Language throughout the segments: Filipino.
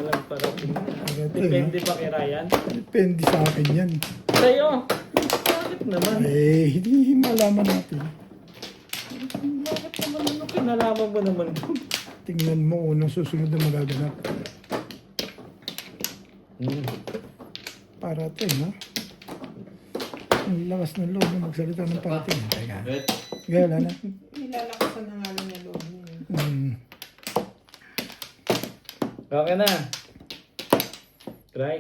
walang parating na. Parating, Depende ba kay Ryan? Depende sa akin yan. Sa'yo! Bakit naman? Hindi malaman natin. Bakit naman? Ano kinalaman mo naman doon? Tingnan mo kung anong susunod na magaganap. Parating, ha? Ang lakas ng loob na magsalita ng parating. Teka. Kaya wala na. Nilalakasan na nga lang yung loob niya. Okay na. Try.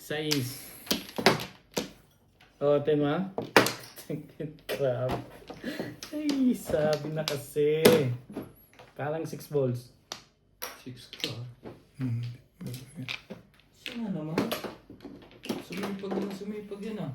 Sais. O, tema. Crap. Ay, sabi na kasi. Parang 6 balls. 6 ka. Siya nga naman. Sumipag yan ah.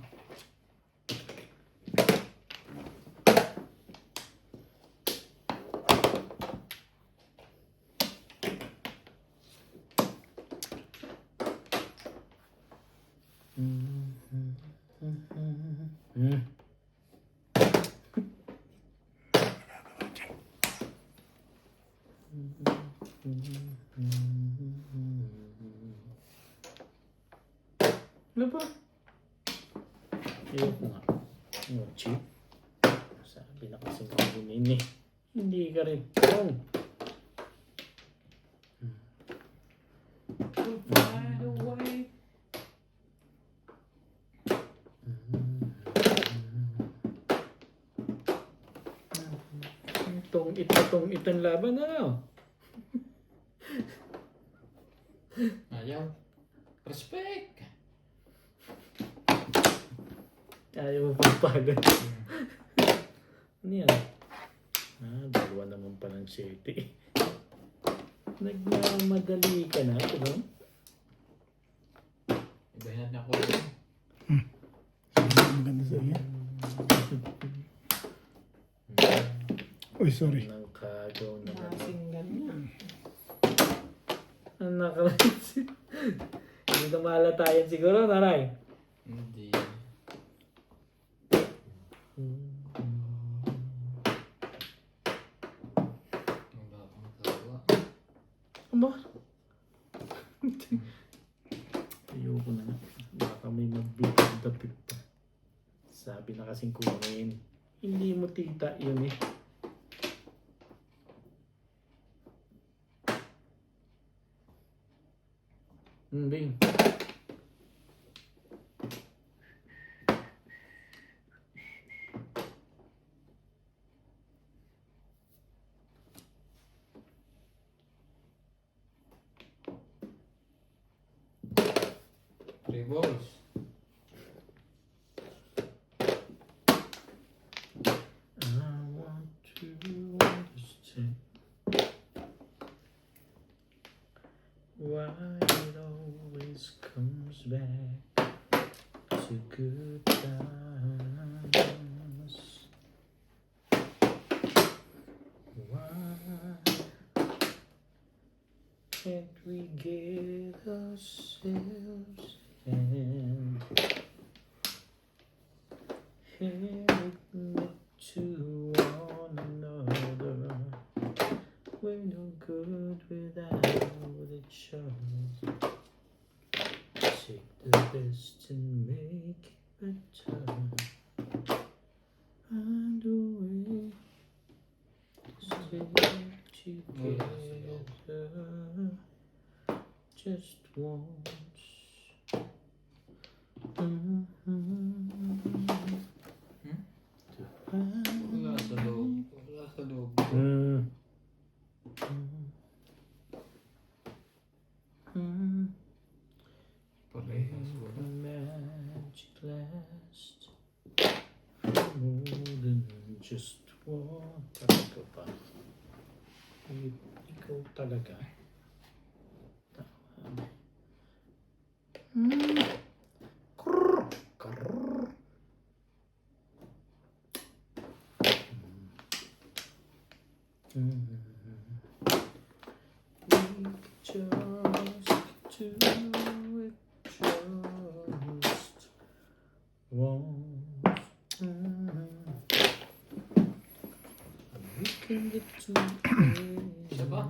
Ano ba? Ayoko nga. Ano, cheap? Sabi na kasi kunin eh. Hindi ka rin. Oh. By the way. Itong laban na. Ayaw. Respect. Ayaw mo pang pagod. Ano yan? Dalawa naman pa ng 7. Nagmamadali ka na, diba? Ibahin natin ako. Maganda sa iya. Uy, sorry. Nang kagaw naman. Nasinggan niya. Ang nakalansin. Hindi ka mahalatayan siguro, naray. Hindi. Wala akong magagawa. Aba? Ayoko na nga. Baka may magbibigdapit pa. Sabi na kasing kumain. Hindi mo tita yun eh. Bing. Three balls. I want to understand why it always comes back to good times. Why can't we get ourselves and admit to one another we're no good without each other. Take the best and make it better. Find a way to stay together just once. Wala sa loob. Wala sa loob. Parehas wala. Magic last more than just one. Talaga ba? Ikaw talaga. Tama. Krrr. Krrr. We just do it just once. We Isa ba?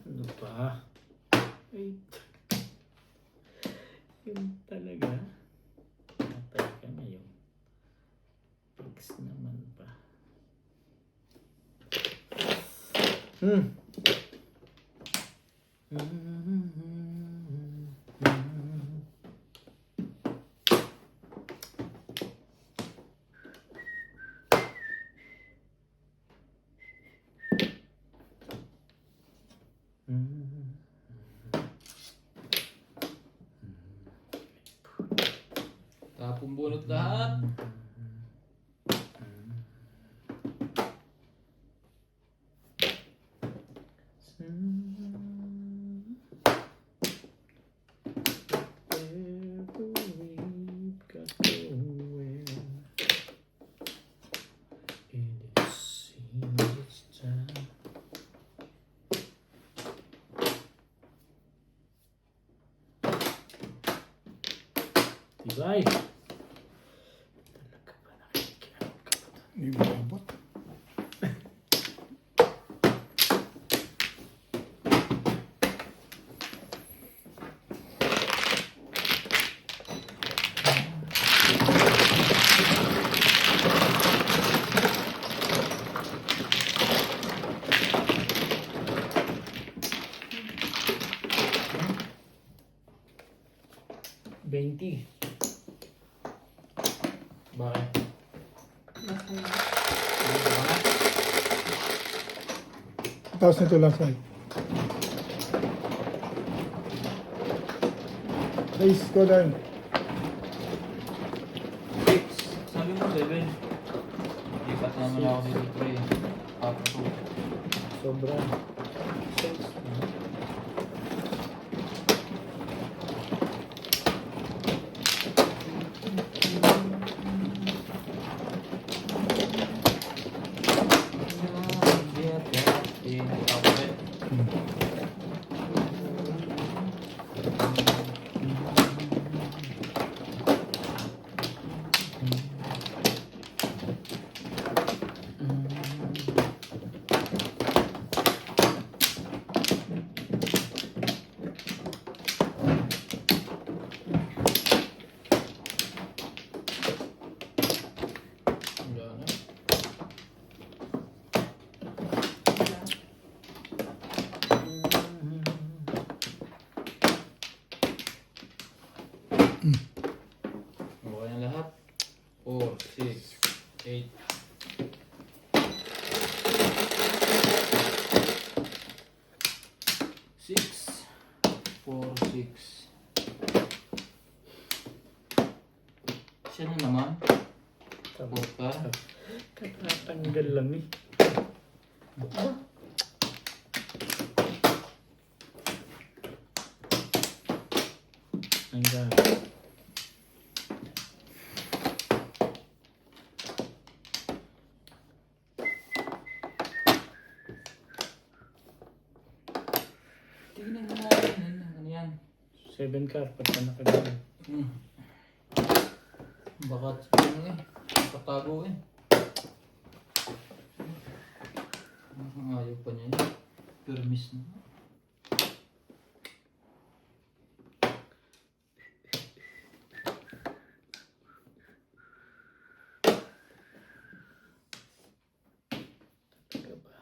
Ano pa? Ay, yun talaga. Patay ka ngayon. Fix naman pa. Tapong bunot lahat. Tibay. Talaga ba nakikialam ka ba? Hindi mo abot. Bakit? Masaya. Tapos nito lang side. Please, go down. Sabi mo 7. Ipat naman ako dito 3. Papaso. Sobra. Okay na lahat. 4, 6, 8. Siya na naman. Tapos pa. Kakatanggal lang eh. Hanggang. Tingnan mo natin. Ano yan? 7 car pagka nakagaling. Baka ano eh. Patago eh. Ayaw pa niya yun. Permis na. Talaga ba?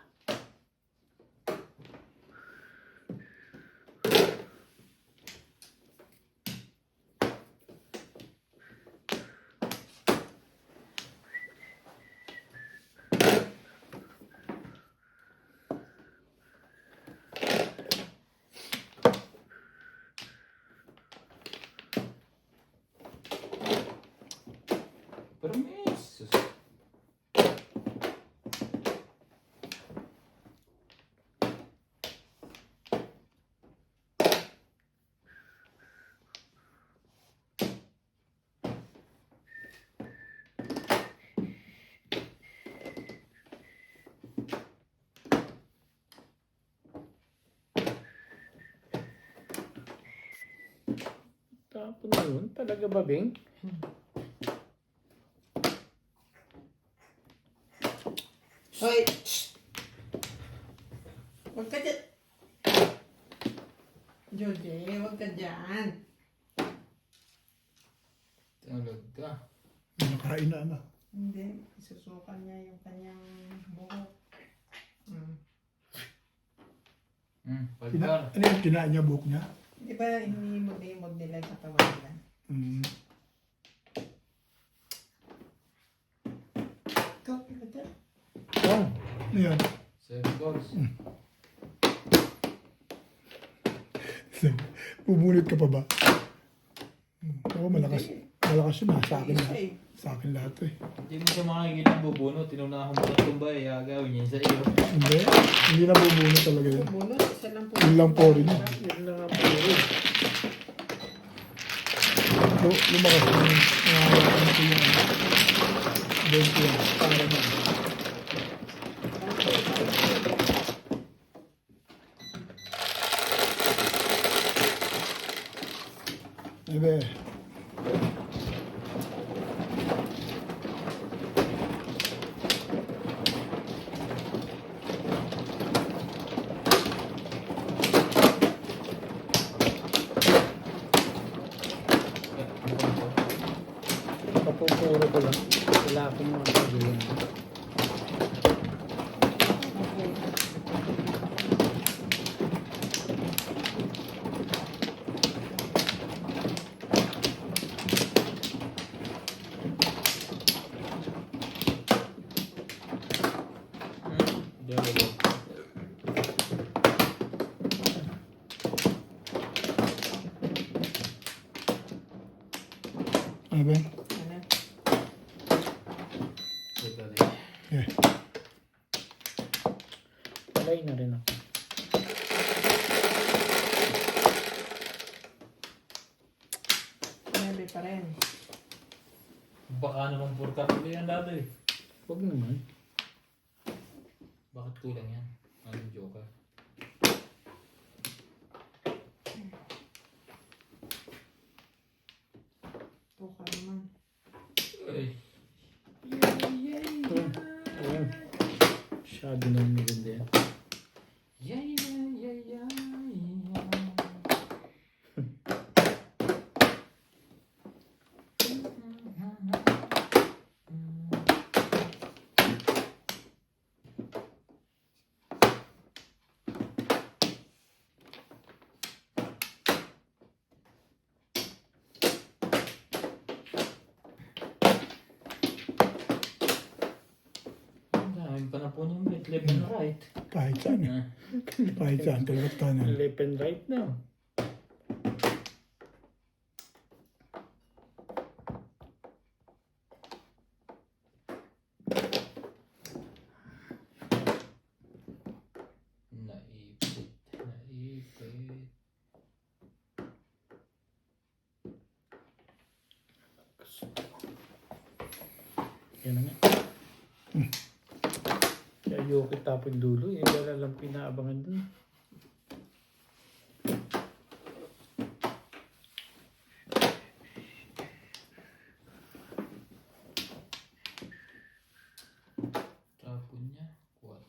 Permis. Tapon na yun? Talaga ba, Bing? Hoy! Shh! Huwag ka dyan. Jody, huwag ka dyan. Tulog ka. Nakain na ano. Hindi, isusukan niya yung kanyang buhok. Pagkar. Ano yung kinain niya, buhok niya? Di ba hinihimod-himod nila yung katawan nila? Mm. Ikaw, ikaw dyan. Oh, ano yan? 7 balls. Bubunot ka pa ba? Oo, malakas. Malakas yun ha. Sa akin Isa lahat. eh. Sa akin lahat eh. Hindi mo siya makikilang bubuno. Tinunahan mo na tumbay. Gagawin niya sa iyo. Hindi. Hindi na bubunot talaga yun. Bunot, isa lang po. Yun lang po rin yun. Yun lang ang puro. Lumakas na yun. Nakakaroon ko yung ano. Doon ko yan. Para na. Ebe. Papupuro ko lang. Wala akong mga sabihin. Dalawa. Ano ba? Ano? Totally. Eh. Palay na rin ako. Maybe pa rin. Baka naman purka tuloy yan dati. Huwag naman. Bakit kulang yan? Anong joker? Tuka naman. Ay. Ayun. Masyado nang maganda yan. Yeah, yeah, yeah, yeah, yeah. Ang dami pa na po ng bet. Left and right. Kahit saan eh. Ah. Kahit saan. Kaliwat kanan. Left and right na. Naipit. Naipit. Yan na nga. Kaya ayoko tapon dulo. Yan wala lang pinaabangan dun. Tapon niya. 4.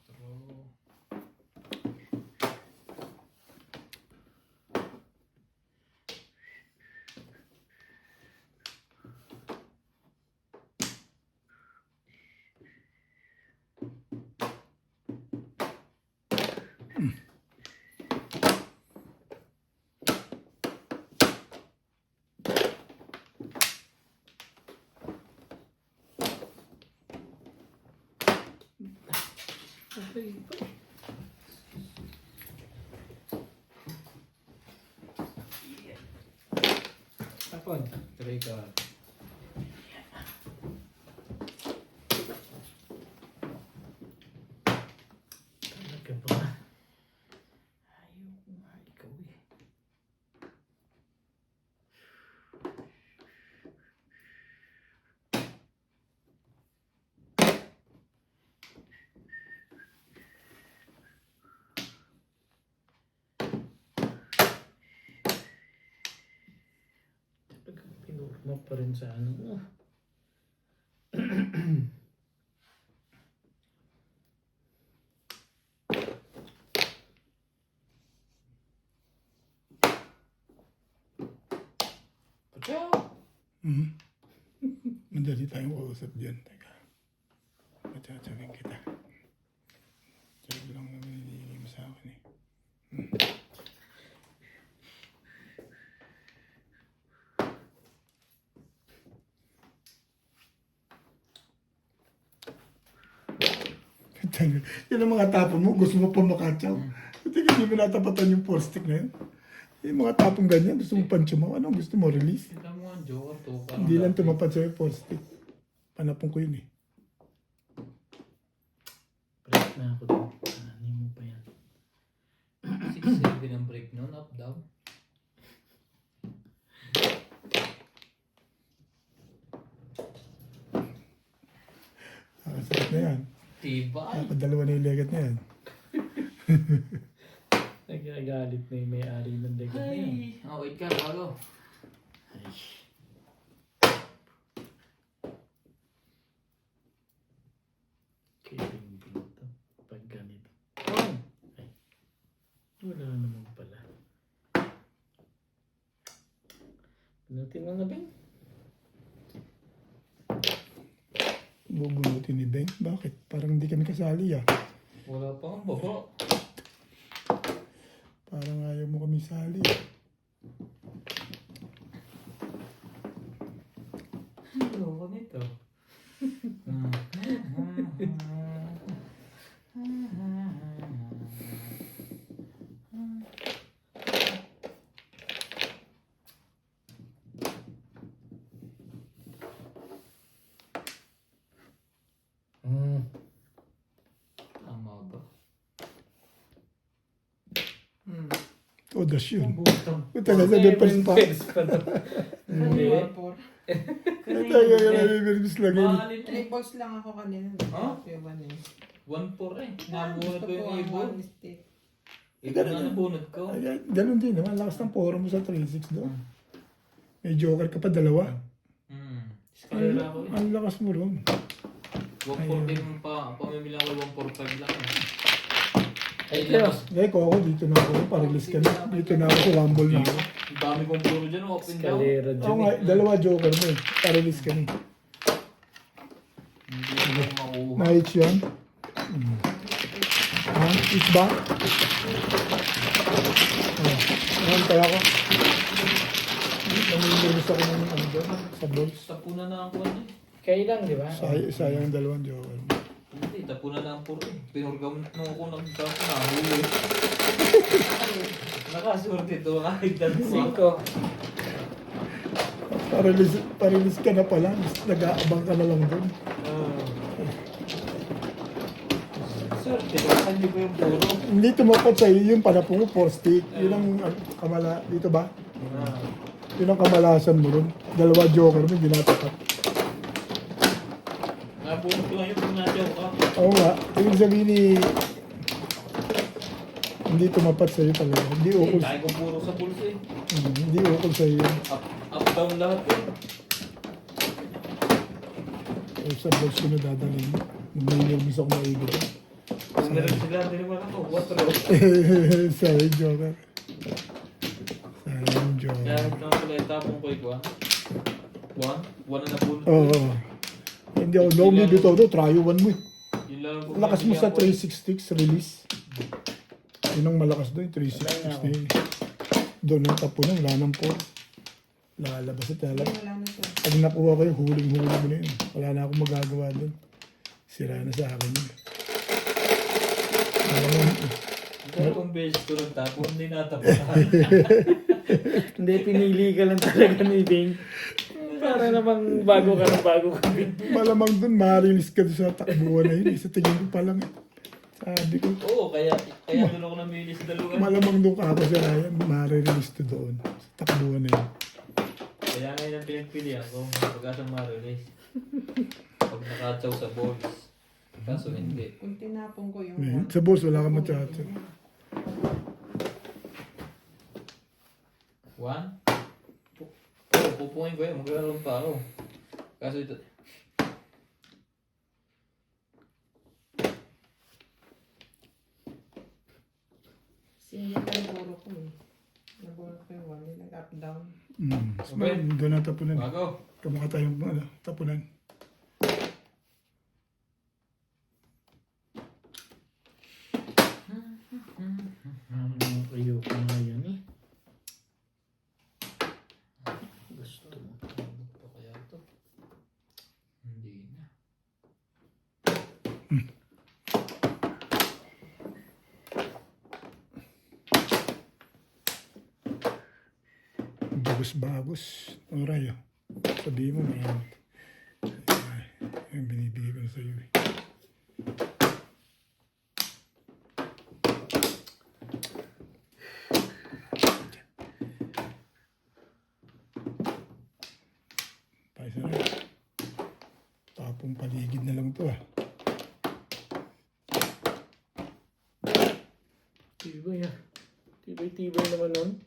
Tapon. 3 card. Talaga ba? Ayoko nga ikaw eh. Talagang pinurma pa rin sa ano. Hmm? Madali tayong kausap dyan. Teka. Matsatsakin kita. Sabi lang naman hinihingi mo sa akin eh. Yan ang mga tapon mo, gusto mo pa makatsaw. Tingin hindi mo natapatan yung four stick na yun. Yung mga tapong ganyan, gusto mo panchumaw. Anong gusto mo, release? Kita mo ang joker to. Hindi lang tumapad sa'yo four stick. Panapon ko yun eh. Break na ako doon. Ano mo pa yan? 6-7 ang break nun, up, down. Sakit na yan. Tibay. Dapat dalawa na yung legat na yan. Nagagalit na yung may-ari ng legat na yan. Ay, oh, wait ka, bago. Ay. Kiling to. Pag ganito. Oh! Ay. Wala naman pala. Pinutin mo na ba yun? Bubunutin ni Beng. Bakit? Parang hindi kami kasali ah. Wala pa ang baba. Parang ayaw mo kami sali. Ano ko nito? Tama ba? O, das yun. Butang. Ito na sa Bepers pa. Hindi. Ito yung nabibirmis lang yun. Mahalin eh. Tripods lang ako kanina. Ha? Yung eh. 1-4 eh. Nabunod Gusto ko yung ko ang ibon. one stick. Ibon na nabunod ko. Ay, ganun din naman. Lakas ng poro mo sa 3-6 doon. May joker ka pa dalawa. Eskalera ko eh. Ang lakas mo ron. 1-4 din pa. Pamimili ako 1-4-5 lang eh. Ay, Teo. Ngayon ko ako, dito na ako. Parilis ka na. Dito na ako, rumble na ako. Ang dami kong puro dyan, up and down. Escalera Oo dyan nga, eh. dalawa joker mo eh. Parilis ka na. Hindi ko makuha. Na-hits yun. Ha? Hits ba? Ayan, kaya ko. Namimilis ako ng ano doon, sa balls. Tapunan na ang kuwan eh. Kailan, di ba? Sayang dalawang joker mo. Hindi, tapunan na ang puro eh. Pinurgam nung ako nagkaso na huli. Nakaswerte to, kahit dalawa. 5. Parilis ka na pala. Nag-aabang ka na lang doon. Swerte to, hindi ko yung puro. Hindi tumapat sa'yo yung panapong mo, 4 stick. Yun ang kamala, dito ba? Yun ang kamalasan mo ron. Dalawa joker mo, hindi natapat. Nabunod ko lang yung pugnatyaw ka. Oo nga, ibig sabihin ni... Hindi tumapat sa'yo talaga. Hindi ukol, Kaya kong puro sa bulsa eh. hindi ukol sa'yo yun. Up down lahat eh. O sa box ko na dadalhin mo. Nag-nervous ako maigot. Kung meron sila, hindi naman ako. What row? Sayang joker. Sayang joker. Kaya ito pala itapong ko ikaw. 1 na nabunod. Oo. Hindi ako long bibitaw doon. Tryo 1 mo eh. Yun lang ang Lakas mo sa pumibigyan ko 366 release. Yun ang malakas doon, 366 na yun. Doon ang tapunan, wala nang po. Lalabas at lalabas. Wala na to. Pag nakuha ko yung huling-huli mo na yun. Wala na akong magagawa doon. Sira na sa akin yun. Alam mo, Dalawang beses ko lang tapo, hindi natapunan. Hindi, pinili ka lang talaga ni Bing. Para namang bago ka ng bago ka. malamang doon, ma-release ka doon sa takbuhan na yun. Sa tingin ko pa lang. Sabi ko, Oo, kaya doon ako namili sa dalawa. malamang doon ka ako sa Ryan, ma-release to doon. Sa takbuhan na yun. Kaya ngayon ang pinagpilihan ko, pag-asang ma-release. Pag nakatsaw sa balls. Kaso hindi. Kung tinapon ko yung Eh, sa boss, wala ka matsatsa. 1? Pupungin ko yun, maglalaro pa ako. Kaso ito, Single ang puro ko eh. Nabulot ko yung one, nag-up down. Okay. Doon na tapunan. Bago. Kamukha tayong tapunan. Ayoko nga yan eh. Gusto mo. Ano pa kaya to? Hindi na. Bagos-bagos. Oray, oh. Sabihin mo, maramot. Yung binibigay ko na sa'yo eh. Paisa na. Tapong paligid na lang to ah. Tibay ah. Tibay naman nun.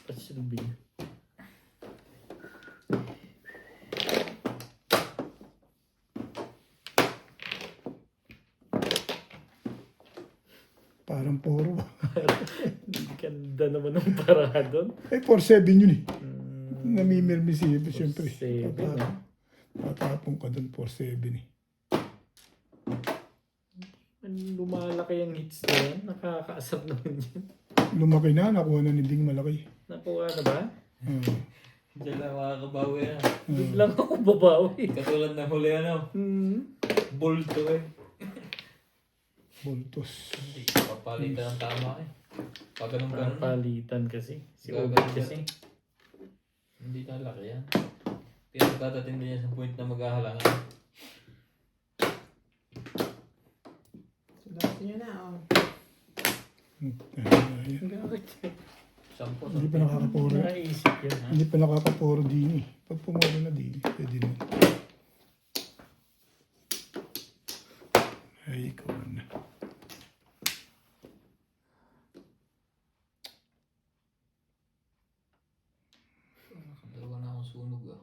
Pasilbi. Parang poro. Ganda naman ng parada doon. Eh, 4-7 yun eh. Namimirmisi. Siyempre. 4-7, ah. Tatapong ka doon 4-7 eh. Lumalaki ang hits na yan. Nakakaasap naman yan. Lumaki na. Nakuha na ni Ding malaki. Nakuha na ba? Diyan lang makakabawi na. Biglang ako babawi. Katulad ng huli ano. Bull to eh. Boltos. Hindi. Papalitan ng tama eh. Pag ganun-ganun. Palitan kasi. Si Gagawin Obit yan. kasi. Hindi talaki yan. Pero tatatindi niya sa point na maghahalangan. Sulat nyo na, oh. Bakit? Sampo. Hindi pa nakakapuro. Naisip yan. Hindi pa nakakapuro din eh. Pag pumuro na din, pwede na. Ay, ikaw na. Dalawa na akong sunog ah.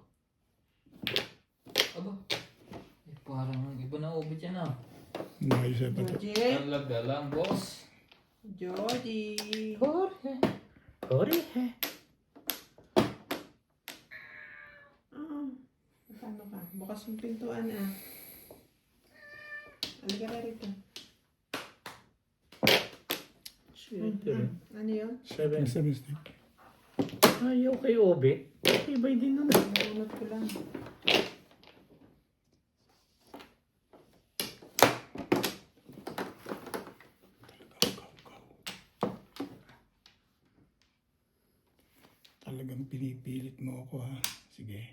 Aba. Eh, parang iba na ubit yan ah. Maayos ay pati. Georgie. Talaga lang boss. Georgie. Jorge. Jorge. Ah, paano ka? Bukas yung pintuan, ah. Halika ka rito. Shit. Ano yun? 7. 7 stick. Ayaw kay Obit. Tibay din naman. Nalunod ko lang. Talagang pinipilit mo ako ha. Sige.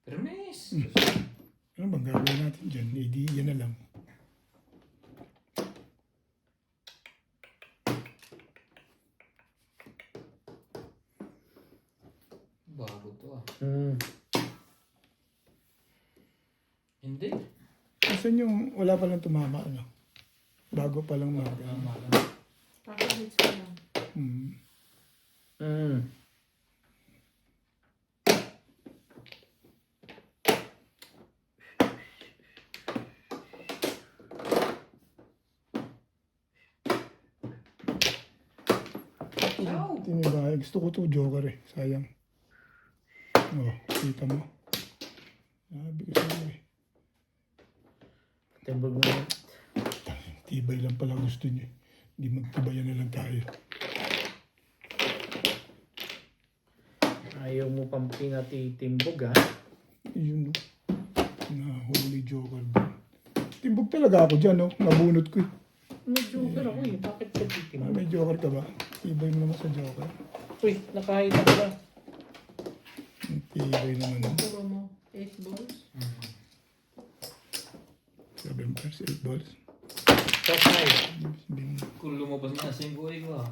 Permis. Ano bang gagawin natin dyan? Eh di yan na lang. Bago to ah. Hindi. Kasan yung wala pa lang tumama ano? Bago pa lang mga. Tama lang. Pakahits ko lang. Ow! Tinibay. Gusto ko to joker eh. Sayang. Oh, kita mo. Sabi ko sa'yo eh. Timbag mo. Tibay lang pala gusto niyo. Hindi magtibayan na lang tayo. Ayaw mo pang pinatitimbog ha. Yun no. Nahuli joker doon. Timbog talaga ako dyan no. Nabunot ko eh. May joker ako eh. Bakit ka titimbog? May joker ka ba? Tibay mo naman sa joker. Uy, nakahita ka ba? Tibay naman no. Puro mo. 8 balls. 7 balls, 8 balls. Kasay. Kung lumabas na 5 ko ah.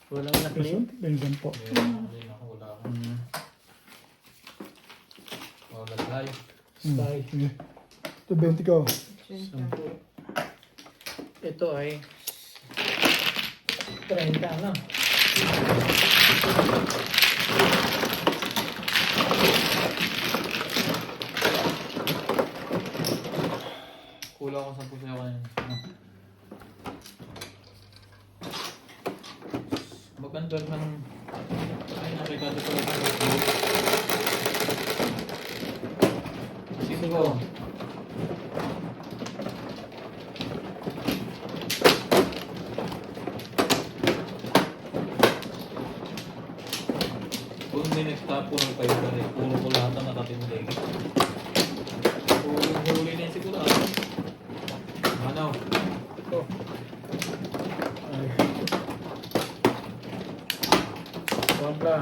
Walang naklim. Benson po. Hindi na ako wala ako. Wala tayo. Stay. Ito 20 ko. 10. Ito ay 30 na. Kulang ako 10 sa'yo kanina. under ng... Ay, nakikita ko lang ng Sino ko? Kung may nagtapo ng 5 ka rin, puro ko lahat ang nakatindig. Huli na yung sigurado. Manaw. Oh. Ay. Wala.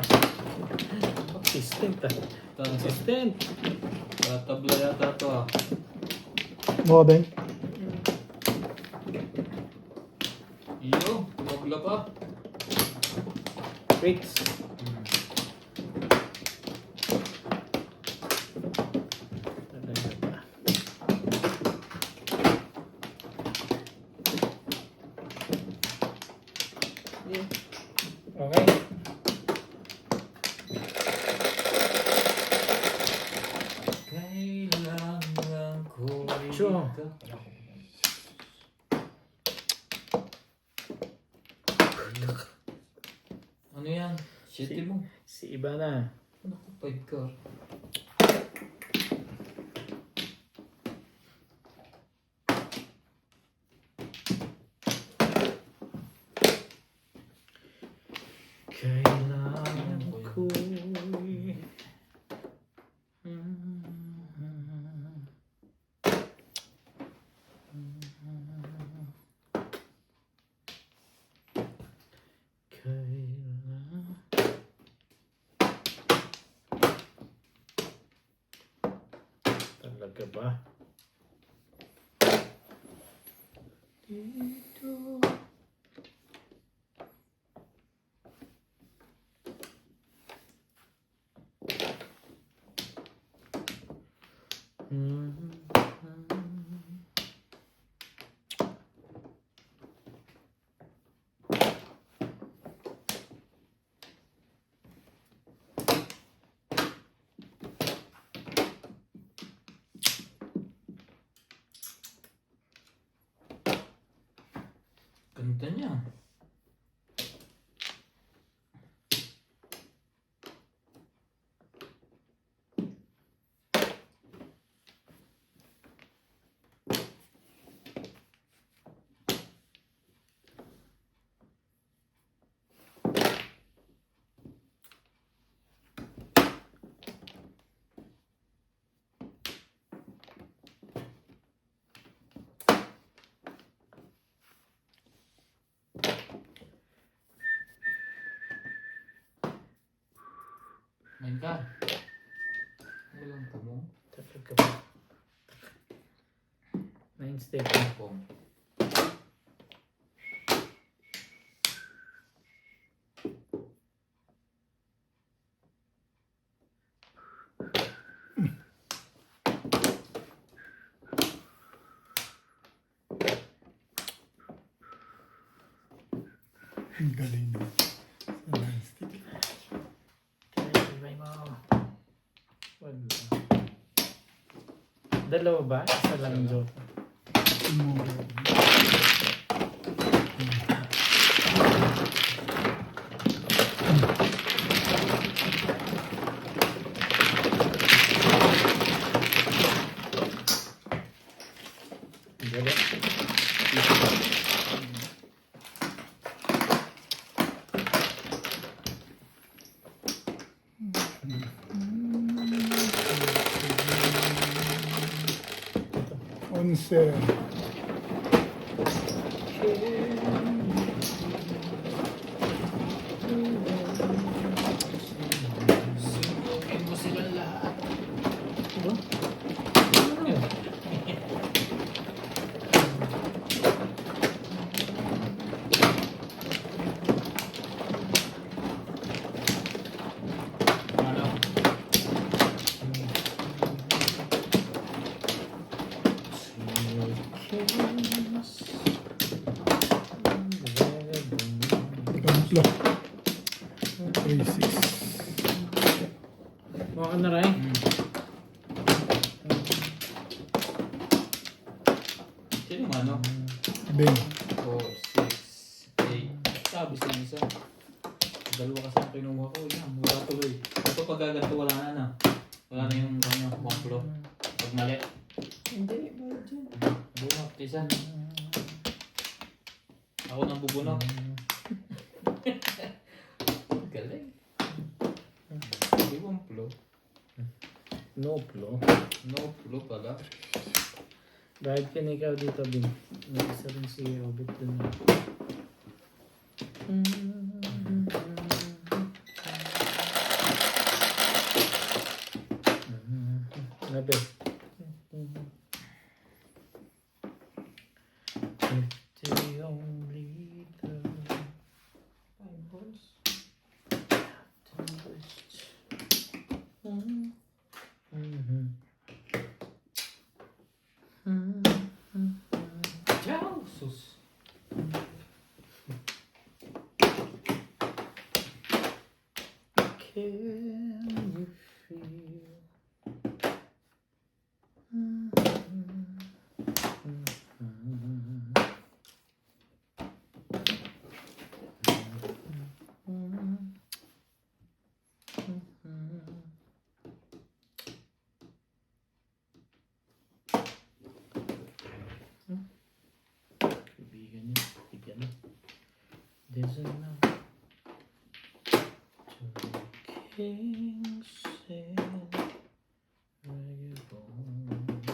Consistent ah. Consistent. Tabla yata to ah. Mga beng. Iyo, tumagla pa. Wait. Talaga ba? Okay. Kailangan ko Sure. ikaw. Ano yan? Shitty mo. Si iba na. Naku, 5 ka. Kailangan ko'y kailangan talaga ba? Dito. Ganda niya. Main ka. Walang pumong. Talaga ba? 9 step. Pong. Ang galing na. Sa non-stick. May mga... Wala. Dalawa ba? Isa lang joke. Onse. Sunugin mo silang lahat. Diba? Ano? Pantlo. 3-6. Mga ka na rin. Sino ano? Beng. 4, 6, 8. Sabi sa isa. Pero pag gaganto wala na. Wala na yung ano, one flow. Pag mali. Hindi, bawal dyan. Bunok, isa. Ako nang bubunok. Galing. Hindi one flow. No flow. No flow pala. Dahil ka na ikaw dito, Bin. Nag-isa rin si Robert dun. Nabe. If they only the 5 balls. Ciao, sus. Can you feel? Kaibigan niya, bigyan na. There's enough to kings and vagabonds.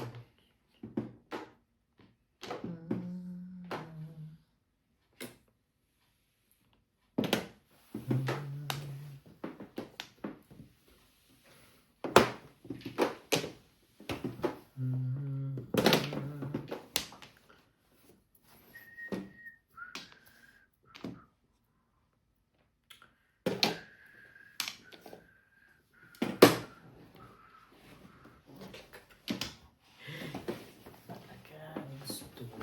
Gusto.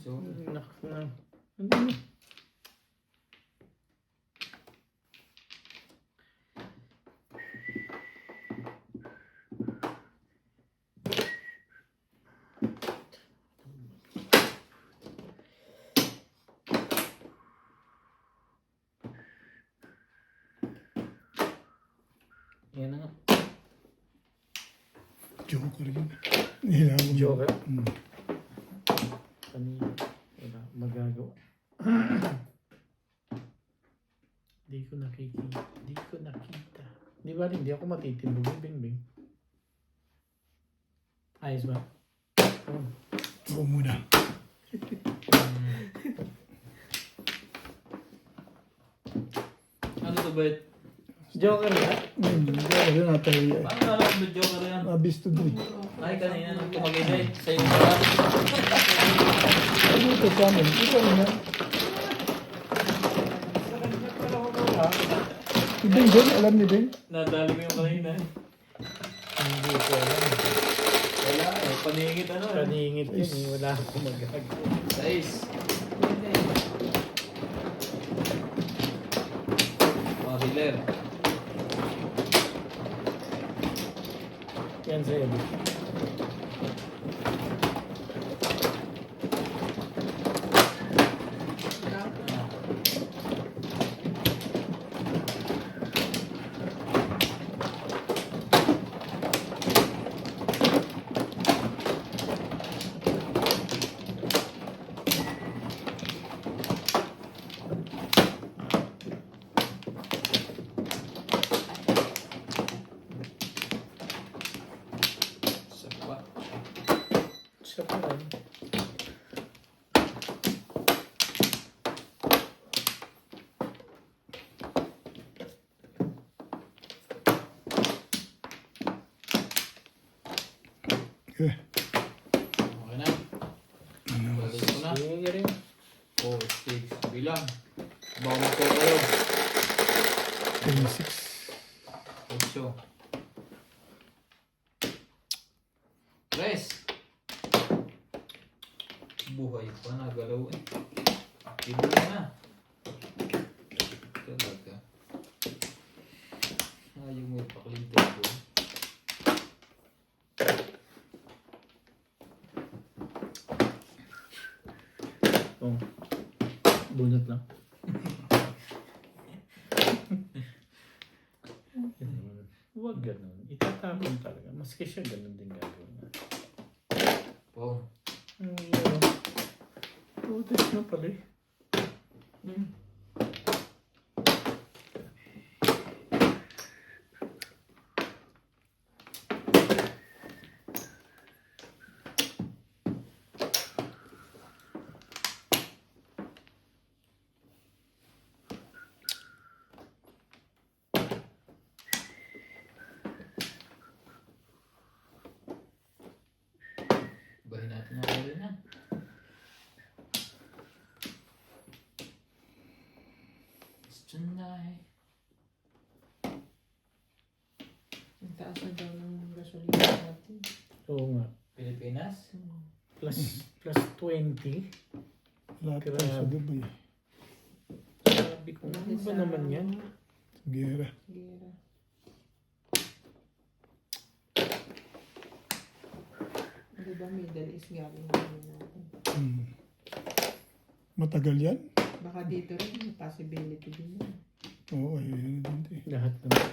So, Yan na nga. Joker yun. Nilawan. Joker? Mm. Kanina. Wala. Magagawa. Di ko nakikita. Di ko nakita. Di ba rin? Di ako matitimbog. Bing. Ayos ba? Oh. Go muna. ano to ba? Joker na? Joker na tayo. Paano alam mo Joker yan? Abis to do. Ay, kanina nung tumagay sa'yo pala. Ano ito sa amin? Ito na. Si Beng din, alam ni Beng? Nadali mo yung kanina. Hindi ko alam. Wala eh, paningit ano eh. Paningit yun. Wala akong magagawa. Sais. Mga dealer. Yan sa'yo. Sige. Okay na. Balik ko na. Sige rin. 4, 6, bilang. Bawang po kayo. 26. 8. Tres. Buhay pa, nagalaw eh. Tibo na. Talaga. Ayaw mo ipaklintin ko. Oh. Bunot lang. Huwag ganun. Itatapon talaga. Maski siya ganun din gagawin na. Wow. Putis na pala eh. Bahin natin ang ulo na. It's tonight. Ang taas na daw ng gasolina natin. Oo nga. Pilipinas? Plus 20. Lahat tayo sa Dubai. Sabi ko, ano ba naman yan? Gera. Gera. Di ba Middle East galing namin natin? Matagal yan? Baka dito rin may possibility din yan. Oo, ayun din. Lahat naman.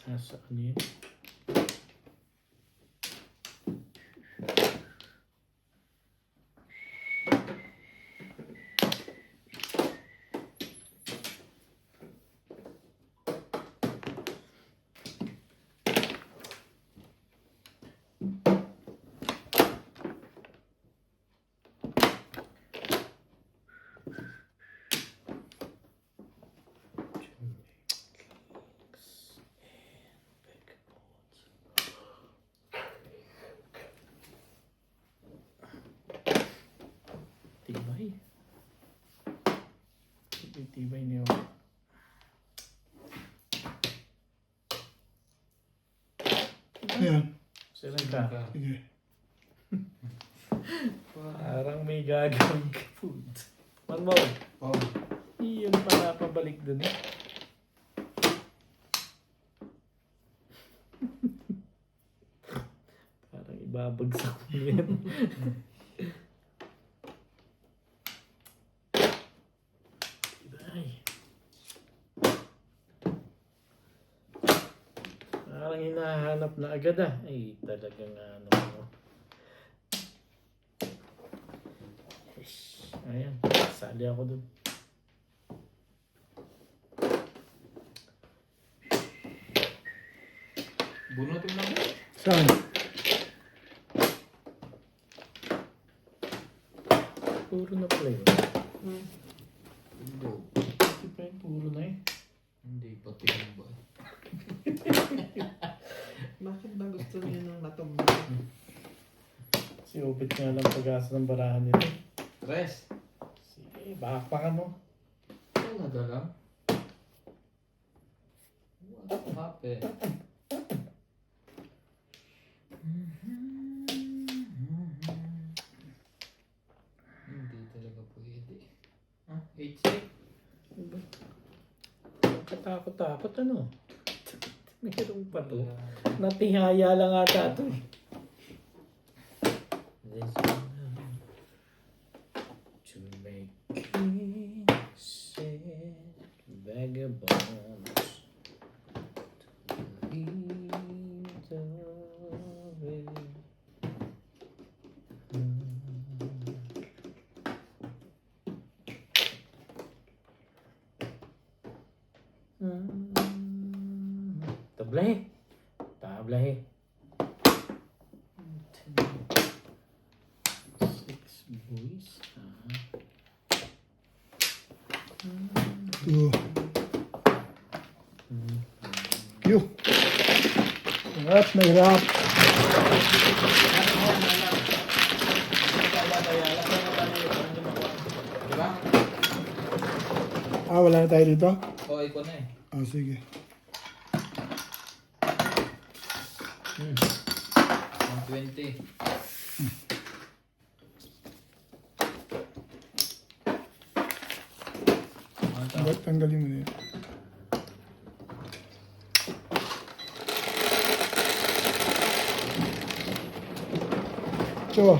Nasa ano yun? Tibay. Tibay niyo. Ayan. Silang ka. Sige. Parang may gagawing food. One more. Wow. Iyon pala pabalik dun. Parang ibabagsak mo yan. Ay. Parang hinahanap na agad ah. Ay, talagang ano mo. Ayan, sali ako dun. Bunutin mo lang. Saan? Puro na pala yun. Go. Kasi pa yung puro na eh. Hindi, pati yung ba? Bakit ba gusto niyo nung matumba? Si Obit nga lang pag-asa ng barahan nito. Tres. Sige, bakpakan mo. Talaga lang. What happened? Hindi talaga pwede. Ah, 8-6. Katakot-takot ano? Meron pa to. Natihaya lang ata ito eh. This to make innocent vagabonds to lead the way. Tablahe. Tablahe. 6 boys. Two. Yo. Hirap na hirap. Diba? Ah, wala na tayo dito? Oo, ikaw na eh. Ah, sige. 120. Tanggalin mo na yun. Ito.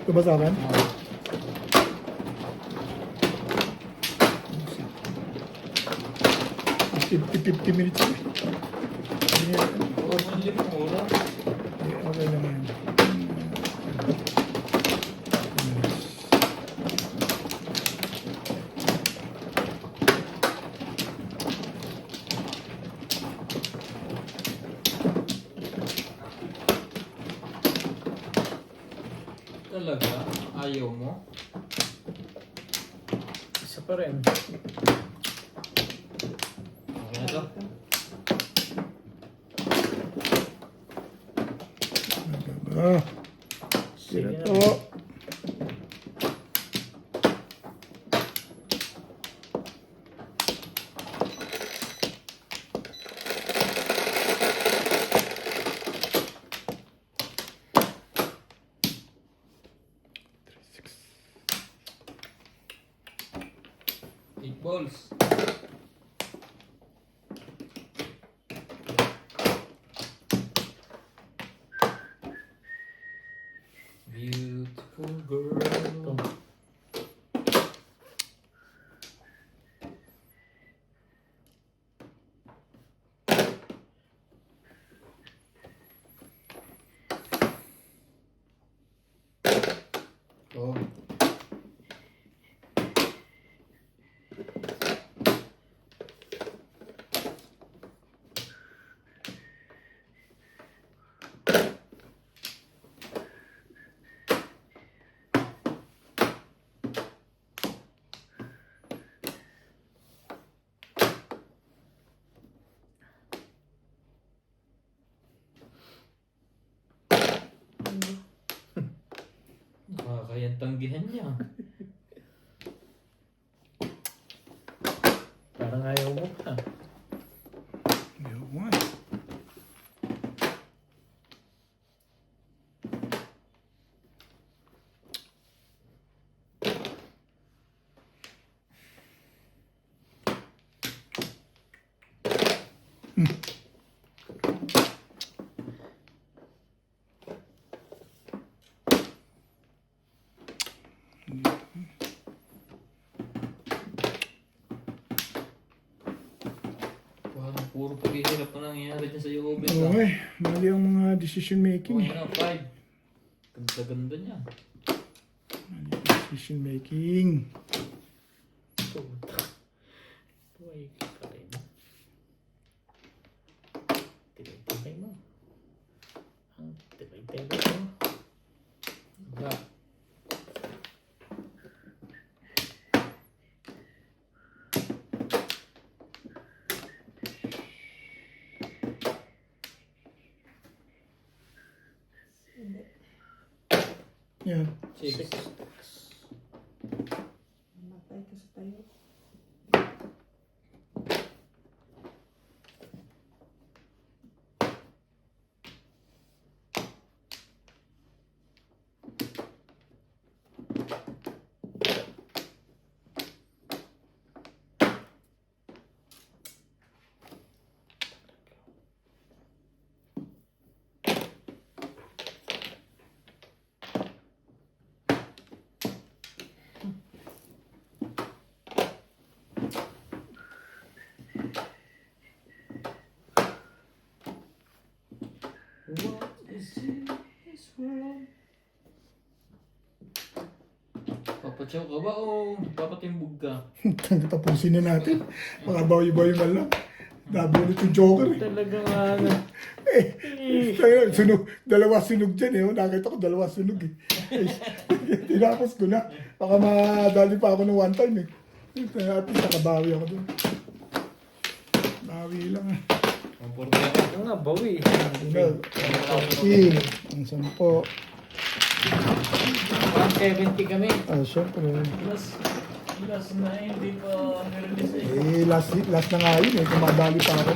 Ito ba sa akin? $50 minutes. Oo, ang limang oras. Okay lang yan. Talaga? Ayaw mo? Isa pa rin. Okay na to. Ah, Sige sira na. to. Eight balls. Beautiful girl. Oh. Nakakayang tanggihan niya. Parang ayaw mo pa. Ayaw mo eh. Parang puro paghihirap na nangyayari dyan sa Yobet. Okay, mali ang mga decision making. Okay na, 5. Ganda-ganda niya. Mali ang decision making. Puta. Buhay ka pa rin. Tibay-tibay mo. Ang tibay-tibay mo. Ba? Hindi. Yan. 6. Matay ka sa tayo. What is in this world? Papachaw ka ba o papatimbog ka? Tapusin na natin. Mga bawi-bawi man lang. Nabulit yung Joker eh. Talagang ano. Sunog. Dalawa sunog dyan eh. Nakita ko dalawa sunog eh. Tinapos ko na. Baka madali pa ako ng one time eh. At least nakabawi ako doon. Bawi lang ah. Ang portero. Ito nga, bawi. Ang 40, ang 10. 170 kami. Ah, syempre. Plus na hindi pa nirelease eh. Last na nga yun, kumadali pa ako.